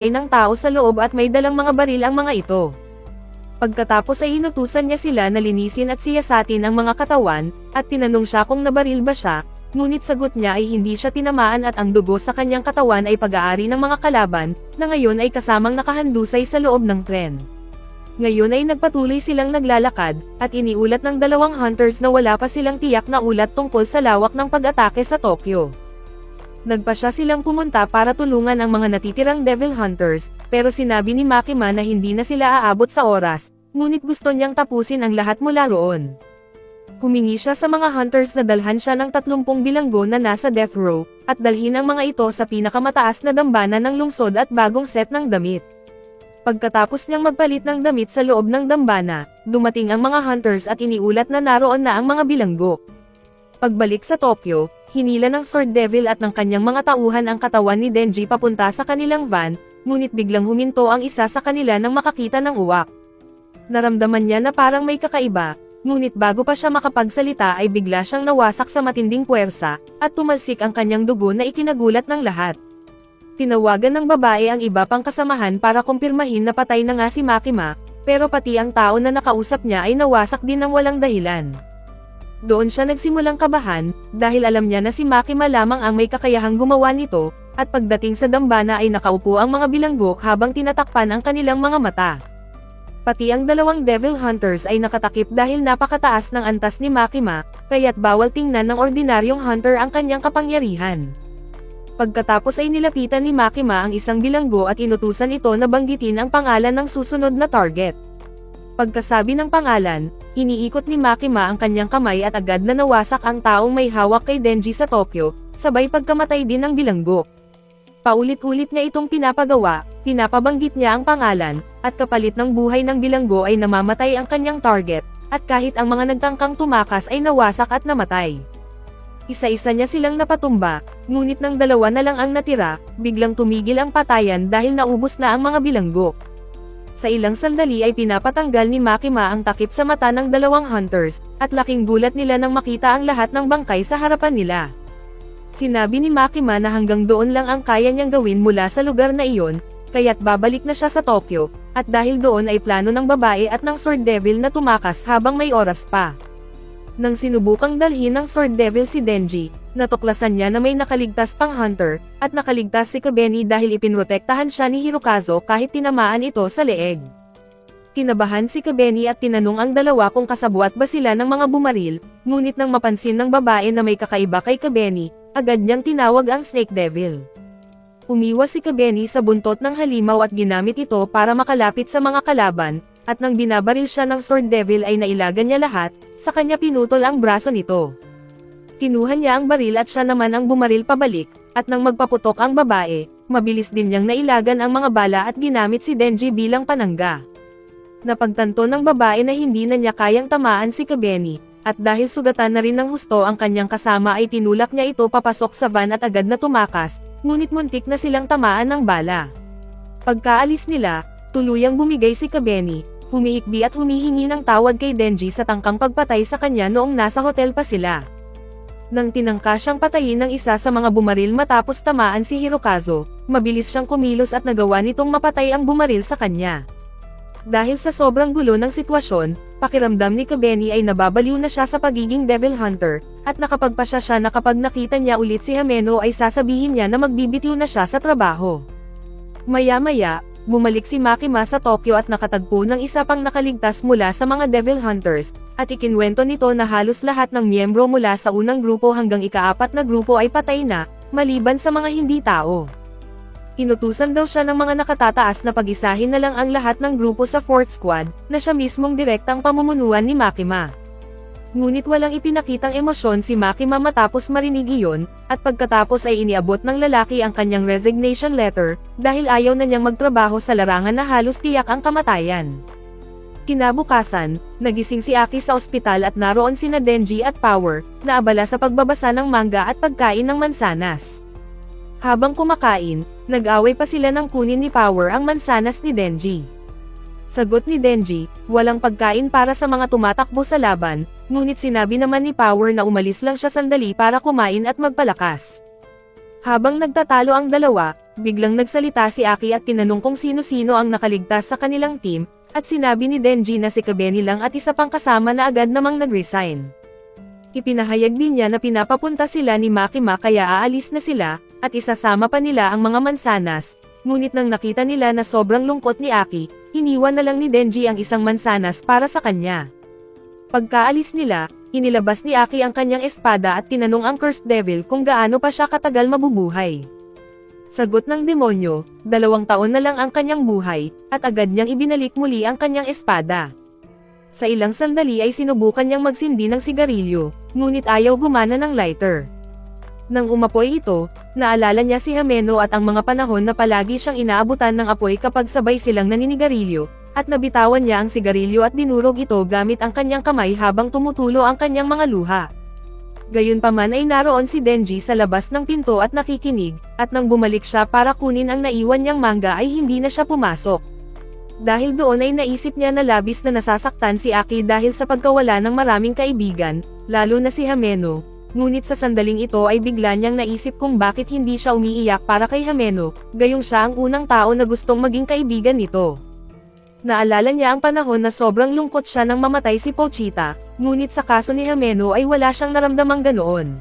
ng tao sa loob at may dalang mga baril ang mga ito. Pagkatapos ay inutusan niya sila na linisin at siyasatin ang mga katawan, at tinanong siya kung nabaril ba siya, ngunit sagot niya ay hindi siya tinamaan at ang dugo sa kanyang katawan ay pag-aari ng mga kalaban, na ngayon ay kasamang nakahandusay sa loob ng tren. Ngayon ay nagpatuloy silang naglalakad, at iniulat ng dalawang hunters na wala pa silang tiyak na ulat tungkol sa lawak ng pag-atake sa Tokyo. Nagpasya silang pumunta para tulungan ang mga natitirang Devil Hunters, pero sinabi ni Makima na hindi na sila aabot sa oras, ngunit gusto niyang tapusin ang lahat mula roon. Humingi siya sa mga hunters na dalhan siya ng 30 bilanggo na nasa death row, at dalhin ang mga ito sa pinakamataas na dambana ng lungsod at bagong set ng damit. Pagkatapos niyang magpalit ng damit sa loob ng dambana, dumating ang mga hunters at iniulat na naroon na ang mga bilanggo. Pagbalik sa Tokyo, hinila ng Sword Devil at ng kanyang mga tauhan ang katawan ni Denji papunta sa kanilang van, ngunit biglang huminto ang isa sa kanila nang makakita ng uwak. Naramdaman niya na parang may kakaiba, ngunit bago pa siya makapagsalita ay bigla siyang nawasak sa matinding puwersa, at tumalsik ang kanyang dugo na ikinagulat ng lahat. Tinawagan ng babae ang iba pang kasamahan para kumpirmahin na patay na nga si Makima, pero pati ang tao na nakausap niya ay nawasak din ng walang dahilan. Doon siya nagsimulang kabahan, dahil alam niya na si Makima lamang ang may kakayahang gumawa nito, at pagdating sa dambana ay nakaupo ang mga bilanggo habang tinatakpan ang kanilang mga mata. Pati ang dalawang Devil Hunters ay nakatakip dahil napakataas ng antas ni Makima, kaya't bawal tingnan ng ordinaryong hunter ang kanyang kapangyarihan. Pagkatapos ay nilapitan ni Makima ang isang bilanggo at inutusan ito na banggitin ang pangalan ng susunod na target. Pagkasabi ng pangalan, iniikot ni Makima ang kanyang kamay at agad na nawasak ang taong may hawak kay Denji sa Tokyo, sabay pagkamatay din ng bilanggo. Paulit-ulit niya itong pinapagawa, pinapabanggit niya ang pangalan, at kapalit ng buhay ng bilanggo ay namamatay ang kanyang target, at kahit ang mga nagtangkang tumakas ay nawasak at namatay. Isa-isa niya silang napatumba, ngunit nang dalawa na lang ang natira, biglang tumigil ang patayan dahil naubos na ang mga bilanggo. Sa ilang sandali ay pinapatanggal ni Makima ang takip sa mata ng dalawang hunters, at laking gulat nila nang makita ang lahat ng bangkay sa harapan nila. Sinabi ni Makima na hanggang doon lang ang kaya niyang gawin mula sa lugar na iyon, kaya't babalik na siya sa Tokyo, at dahil doon ay plano ng babae at ng Sword Devil na tumakas habang may oras pa. Nang sinubukang dalhin ng Sword Devil si Denji, natuklasan niya na may nakaligtas pang hunter, at nakaligtas si Kabeni dahil ipinrotektahan siya ni Hirokazu kahit tinamaan ito sa leeg. Kinabahan si Kabeni at tinanong ang dalawa kung kasabwat ba sila ng mga bumaril, ngunit nang mapansin ng babae na may kakaiba kay Kabeni, agad niyang tinawag ang Snake Devil. Umiwas si Kabeni sa buntot ng halimaw at ginamit ito para makalapit sa mga kalaban, at nang binabaril siya ng Sword Devil ay nailagan niya lahat, sa kanya pinutol ang braso nito. Kinuha niya ang baril at siya naman ang bumaril pabalik, at nang magpaputok ang babae, mabilis din niyang nailagan ang mga bala at ginamit si Denji bilang panangga. Napagtanto ng babae na hindi na niya kayang tamaan si Kabeni, at dahil sugatan na rin ng husto ang kanyang kasama ay tinulak niya ito papasok sa van at agad na tumakas, ngunit muntik na silang tamaan ng bala. Pagkaalis nila, tuluyang bumigay si Kabeni, humiikbi at humihingi ng tawad kay Denji sa tangkang pagpatay sa kanya noong nasa hotel pa sila. Nang tinangka siyang patayin ng isa sa mga bumaril matapos tamaan si Hirokazu, mabilis siyang kumilos at nagawa nitong mapatay ang bumaril sa kanya. Dahil sa sobrang gulo ng sitwasyon, pakiramdam ni Kabeni ay nababaliw na siya sa pagiging Devil Hunter, at nakapagpasya siya na kapag nakita niya ulit si Hameno ay sasabihin niya na magbibitiw na siya sa trabaho. Maya-maya, bumalik si Makima sa Tokyo at nakatagpo ng isa pang nakaligtas mula sa mga Devil Hunters, at ikinwento nito na halos lahat ng miyembro mula sa unang grupo hanggang ika-4 na grupo ay patay na, maliban sa mga hindi tao. Inutusan daw siya ng mga nakatataas na pag-isahin na lang ang lahat ng grupo sa 4th Squad, na siya mismong direktang pamumunuan ni Makima. Ngunit walang ipinakitang emosyon si Makima matapos marinig iyon, at pagkatapos ay iniabot ng lalaki ang kanyang resignation letter, dahil ayaw na niyang magtrabaho sa larangan na halos tiyak ang kamatayan. Kinabukasan, nagising si Aki sa ospital at naroon sina Denji at Power, na abala sa pagbabasa ng manga at pagkain ng mansanas. Habang kumakain, nag-away pa sila nang kunin ni Power ang mansanas ni Denji. Sagot ni Denji, walang pagkain para sa mga tumatakbo sa laban, ngunit sinabi naman ni Power na umalis lang siya sandali para kumain at magpalakas. Habang nagtatalo ang dalawa, biglang nagsalita si Aki at tinanong kung sino-sino ang nakaligtas sa kanilang team, at sinabi ni Denji na si Kabeni lang at isa pang kasama na agad namang nag-resign. Ipinahayag din niya na pinapapunta sila ni Makima kaya aalis na sila, at isasama pa nila ang mga mansanas, ngunit nang nakita nila na sobrang lungkot ni Aki, iniwan na lang ni Denji ang isang mansanas para sa kanya. Pagkaalis nila, inilabas ni Aki ang kanyang espada at tinanong ang Cursed Devil kung gaano pa siya katagal mabubuhay. Sagot ng demonyo, 2 taon na lang ang kanyang buhay, at agad niyang ibinalik muli ang kanyang espada. Sa ilang sandali ay sinubukan niyang magsindi ng sigarilyo, ngunit ayaw gumana ng lighter. Nang umapoy ito, naalala niya si Hameno at ang mga panahon na palagi siyang inaabutan ng apoy kapag sabay silang naninigarilyo, at nabitawan niya ang sigarilyo at dinurog ito gamit ang kanyang kamay habang tumutulo ang kanyang mga luha. Gayunpaman ay naroon si Denji sa labas ng pinto at nakikinig, at nang bumalik siya para kunin ang naiwan niyang manga ay hindi na siya pumasok. Dahil doon ay naisip niya na labis na nasasaktan si Aki dahil sa pagkawala ng maraming kaibigan, lalo na si Hameno, ngunit sa sandaling ito ay bigla niyang naisip kung bakit hindi siya umiiyak para kay Hameno, gayong siya ang unang tao na gustong maging kaibigan nito. Naalala niya ang panahon na sobrang lungkot siya nang mamatay si Pochita, ngunit sa kaso ni Hameno ay wala siyang naramdamang ganoon.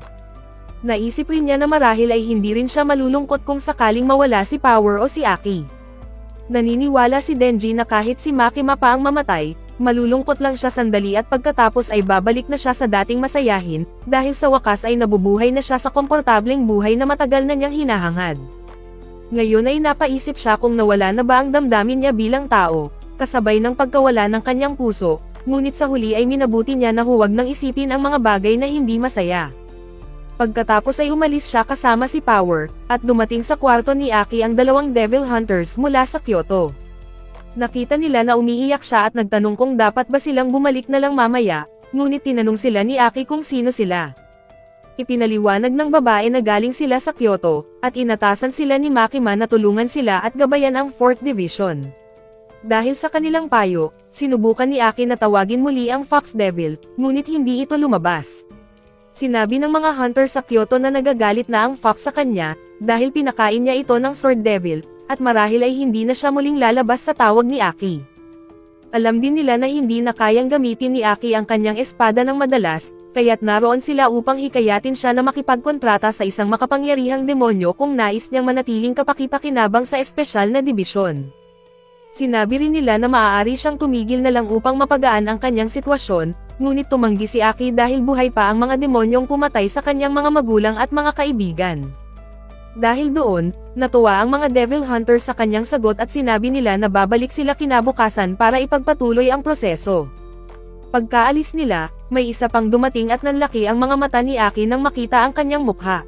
Naisip rin niya na marahil ay hindi rin siya malulungkot kung sakaling mawala si Power o si Aki. Naniniwala si Denji na kahit si Makima pa ang mamatay, malulungkot lang siya sandali at pagkatapos ay babalik na siya sa dating masayahin, dahil sa wakas ay nabubuhay na siya sa komportableng buhay na matagal na niyang hinahangad. Ngayon ay napaisip siya kung nawala na ba ang damdamin niya bilang tao, kasabay ng pagkawala ng kanyang puso, ngunit sa huli ay minabuti niya na huwag nang isipin ang mga bagay na hindi masaya. Pagkatapos ay umalis siya kasama si Power, at dumating sa kwarto ni Aki ang 2 Devil Hunters mula sa Kyoto. Nakita nila na umiiyak siya at nagtanong kung dapat ba silang bumalik na lang mamaya, ngunit tinanong sila ni Aki kung sino sila. Ipinaliwanag ng babae na galing sila sa Kyoto, at inatasan sila ni Makima na tulungan sila at gabayan ang 4th Division. Dahil sa kanilang payo, sinubukan ni Aki na tawagin muli ang Fox Devil, ngunit hindi ito lumabas. Sinabi ng mga hunter sa Kyoto na nagagalit na ang Fox sa kanya, dahil pinakain niya ito ng Sword Devil, at marahil ay hindi na siya muling lalabas sa tawag ni Aki. Alam din nila na hindi na kayang gamitin ni Aki ang kanyang espada ng madalas, kaya't naroon sila upang hikayatin siya na makipagkontrata sa isang makapangyarihang demonyo kung nais niyang manatiling kapakipakinabang sa espesyal na dibisyon. Sinabi rin nila na maaari siyang tumigil na lang upang mapagaan ang kanyang sitwasyon, ngunit tumanggi si Aki dahil buhay pa ang mga demonyong pumatay sa kanyang mga magulang at mga kaibigan. Dahil doon, natuwa ang mga Devil Hunter sa kanyang sagot at sinabi nila na babalik sila kinabukasan para ipagpatuloy ang proseso. Pagkaalis nila, may isa pang dumating at nanlaki ang mga mata ni Aki nang makita ang kanyang mukha.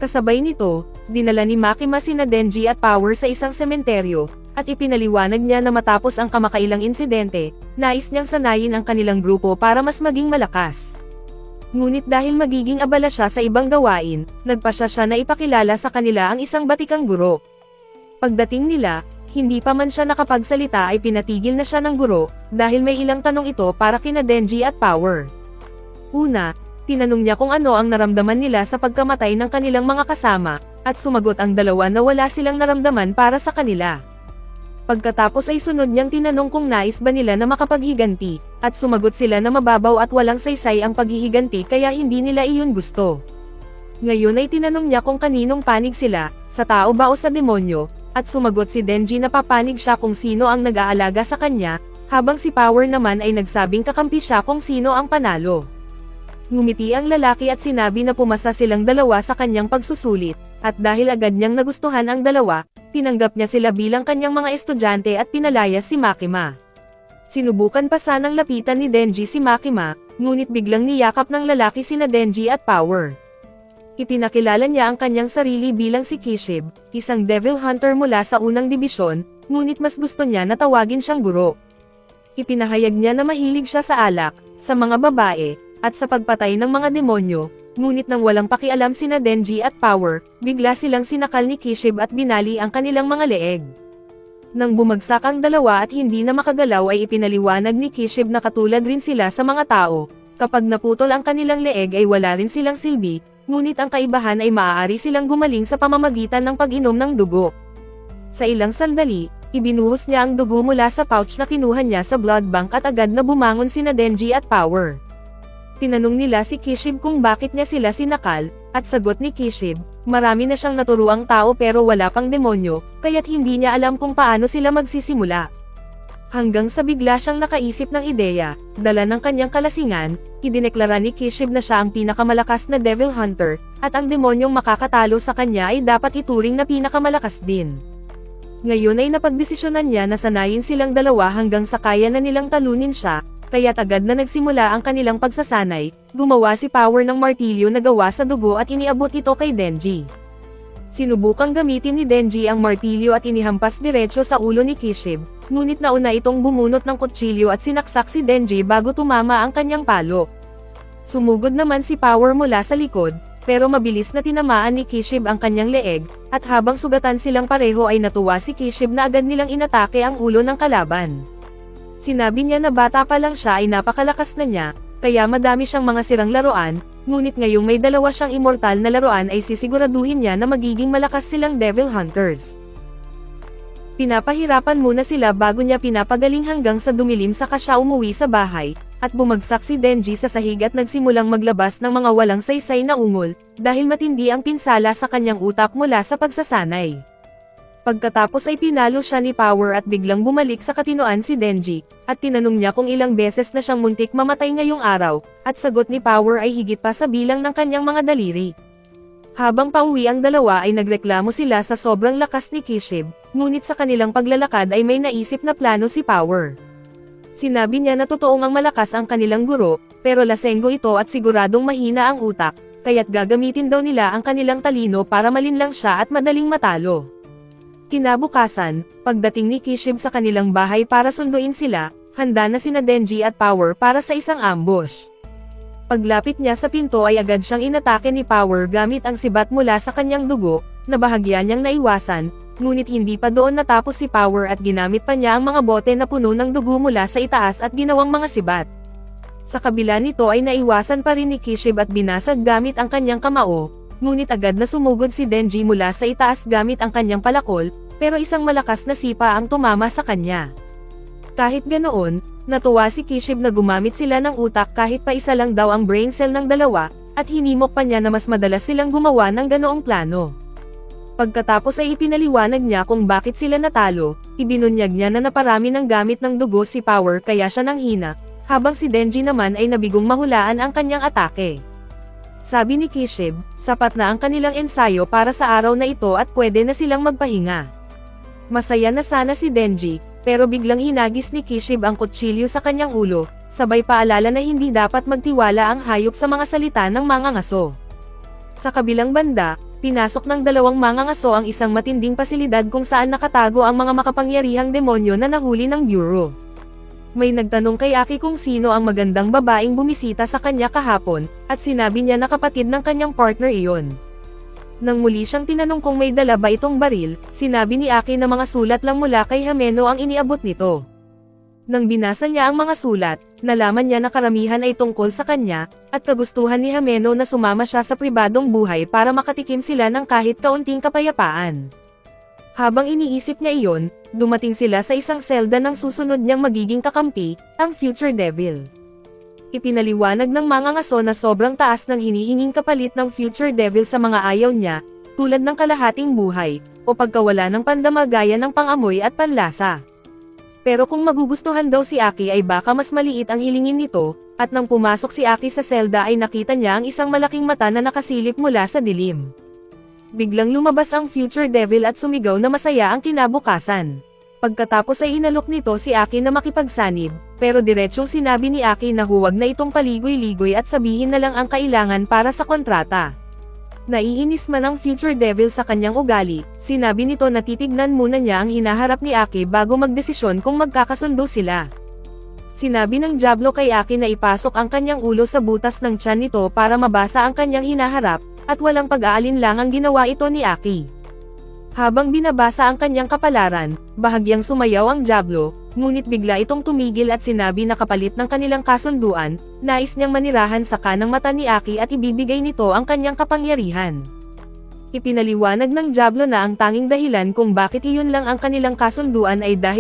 Kasabay nito, dinala ni Makima sina Denji at Power sa isang sementeryo, at ipinaliwanag niya na matapos ang kamakailang insidente, nais niyang sanayin ang kanilang grupo para mas maging malakas. Ngunit dahil magiging abala siya sa ibang gawain, nagpasya siya na ipakilala sa kanila ang isang batikang guro. Pagdating nila, hindi pa man siya nakapagsalita ay pinatigil na siya ng guro, dahil may ilang tanong ito para kina Denji at Power. Una, tinanong niya kung ano ang naramdaman nila sa pagkamatay ng kanilang mga kasama, at sumagot ang dalawa na wala silang naramdaman para sa kanila. Pagkatapos ay sunod niyang tinanong kung nais ba nila na makapaghiganti, at sumagot sila na mababaw at walang saysay ang paghihiganti kaya hindi nila iyon gusto. Ngayon ay tinanong niya kung kaninong panig sila, sa tao ba o sa demonyo, at sumagot si Denji na papanig siya kung sino ang nag-aalaga sa kanya, habang si Power naman ay nagsabing kakampi siya kung sino ang panalo. Ngumiti ang lalaki at sinabi na pumasa silang dalawa sa kanyang pagsusulit, at dahil agad niyang nagustuhan ang dalawa, tinanggap niya sila bilang kanyang mga estudyante at pinalayas si Makima. Sinubukan pa sanang lapitan ni Denji si Makima, ngunit biglang niyakap ng lalaki sina Denji at Power. Ipinakilala niya ang kanyang sarili bilang si Kishib, isang devil hunter mula sa unang dibisyon, ngunit mas gusto niya na tawagin siyang guro. Ipinahayag niya na mahilig siya sa alak, sa mga babae, at sa pagpatay ng mga demonyo, ngunit nang walang pakialam sina Denji at Power, bigla silang sinakal ni Kishib at binali ang kanilang mga leeg. Nang bumagsak ang dalawa at hindi na makagalaw ay ipinaliwanag ni Kishib na katulad rin sila sa mga tao, kapag naputol ang kanilang leeg ay wala rin silang silbi, ngunit ang kaibahan ay maaari silang gumaling sa pamamagitan ng pag-inom ng dugo. Sa ilang sandali, ibinuhos niya ang dugo mula sa pouch na kinuha niya sa blood bank at agad na bumangon sina Denji at Power. Tinanong nila si Kishib kung bakit niya sila sinakal, at sagot ni Kishib, marami na siyang naturuang tao pero wala pang demonyo, kaya't hindi niya alam kung paano sila magsisimula. Hanggang sa bigla siyang nakaisip ng ideya, dala ng kanyang kalasingan, idineklara ni Kishib na siya ang pinakamalakas na Devil Hunter, at ang demonyong makakatalo sa kanya ay dapat ituring na pinakamalakas din. Ngayon ay napagdesisyonan niya na sanayin silang dalawa hanggang sa kaya na nilang talunin siya, kaya't agad na nagsimula ang kanilang pagsasanay, gumawa si Power ng martilyo na gawa sa dugo at iniabot ito kay Denji. Sinubukang gamitin ni Denji ang martilyo at inihampas diretso sa ulo ni Kishib, ngunit nauna itong bumunot ng kutsilyo at sinaksak si Denji bago tumama ang kanyang palo. Sumugod naman si Power mula sa likod, pero mabilis na tinamaan ni Kishib ang kanyang leeg, at habang sugatan silang pareho ay natuwa si Kishib na agad nilang inatake ang ulo ng kalaban. Sinabi niya na bata pa lang siya ay napakalakas na niya, kaya madami siyang mga sirang laruan, ngunit ngayong may dalawa siyang immortal na laruan ay sisiguraduhin niya na magiging malakas silang Devil Hunters. Pinapahirapan muna sila bago niya pinapagaling hanggang sa dumilim saka siya umuwi sa bahay, at bumagsak si Denji sa sahig at nagsimulang maglabas ng mga walang saysay na ungol, dahil matindi ang pinsala sa kanyang utak mula sa pagsasanay. Pagkatapos ay pinalo siya ni Power at biglang bumalik sa katinoan si Denji, at tinanong niya kung ilang beses na siyang muntik mamatay ngayong araw, at sagot ni Power ay higit pa sa bilang ng kanyang mga daliri. Habang pauwi ang dalawa ay nagreklamo sila sa sobrang lakas ni Kishib, ngunit sa kanilang paglalakad ay may naisip na plano si Power. Sinabi niya na totoong ang malakas ang kanilang guro, pero lasenggo ito at siguradong mahina ang utak, kaya't gagamitin daw nila ang kanilang talino para malinlang siya at madaling matalo. Kinabukasan, pagdating ni Kishib sa kanilang bahay para sunduin sila, handa na sina Denji at Power para sa isang ambush. Paglapit niya sa pinto ay agad siyang inatake ni Power gamit ang sibat mula sa kanyang dugo, na bahagya niyang naiwasan, ngunit hindi pa doon natapos si Power at ginamit pa niya ang mga bote na puno ng dugo mula sa itaas at ginawang mga sibat. Sa kabila nito ay naiwasan pa rin ni Kishib at binasag gamit ang kanyang kamao, ngunit agad na sumugod si Denji mula sa itaas gamit ang kanyang palakol, pero isang malakas na sipa ang tumama sa kanya. Kahit ganoon, natuwa si Kishib na gumamit sila ng utak kahit pa isa lang daw ang brain cell ng dalawa, at hinimok pa niya na mas madalas silang gumawa ng ganoong plano. Pagkatapos ay ipinaliwanag niya kung bakit sila natalo, ibinunyag niya na naparami ng gamit ng dugo si Power kaya siya nanghina, habang si Denji naman ay nabigong mahulaan ang kanyang atake. Sabi ni Kishib, sapat na ang kanilang ensayo para sa araw na ito at pwede na silang magpahinga. Masaya na sana si Denji, pero biglang hinagis ni Kishib ang kutsilyo sa kanyang ulo, sabay paalala na hindi dapat magtiwala ang hayop sa mga salita ng mangangaso. Sa kabilang banda, pinasok ng dalawang mangangaso ang isang matinding pasilidad kung saan nakatago ang mga makapangyarihang demonyo na nahuli ng Bureau. May nagtanong kay Aki kung sino ang magandang babaeng bumisita sa kanya kahapon, at sinabi niya na kapatid ng kanyang partner iyon. Nang muli siyang tinanong kung may dala ba itong baril, sinabi ni Aki na mga sulat lang mula kay Hameno ang iniabot nito. Nang binasa niya ang mga sulat, nalaman niya na karamihan ay tungkol sa kanya, at kagustuhan ni Hameno na sumama siya sa pribadong buhay para makatikim sila ng kahit kaunting kapayapaan. Habang iniisip niya iyon, dumating sila sa isang selda ng susunod niyang magiging kakampi, ang Future Devil. Ipinaliwanag ng mangangaso na sobrang taas ng hinihinging kapalit ng Future Devil sa mga ayaw niya, tulad ng kalahating buhay, o pagkawala ng pandama gaya ng pangamoy at panlasa. Pero kung magugustuhan daw si Aki ay baka mas maliit ang hilingin nito, at nang pumasok si Aki sa selda ay nakita niya ang isang malaking mata na nakasilip mula sa dilim. Biglang lumabas ang Future Devil at sumigaw na masaya ang kinabukasan. Pagkatapos ay inalok nito si Aki na makipagsanib, pero diretsyong sinabi ni Aki na huwag na itong paligoy-ligoy at sabihin na lang ang kailangan para sa kontrata. Naiinis man ang Future Devil sa kanyang ugali, sinabi nito na titignan muna niya ang hinaharap ni Aki bago magdesisyon kung magkakasundo sila. Sinabi ng Diablo kay Aki na ipasok ang kanyang ulo sa butas ng tiyan nito para mabasa ang kanyang hinaharap, at walang pag-aalinlang ang ginawa ito ni Aki. Habang binabasa ang kanyang kapalaran, bahagyang sumayaw ang Diablo, ngunit bigla itong tumigil at sinabi na kapalit ng kanilang kasunduan, nais niyang manirahan sa kanang mata ni Aki at ibibigay nito ang kanyang kapangyarihan. Ipinaliwanag ng Diablo na ang tanging dahilan kung bakit iyon lang ang kanilang kasunduan ay dahil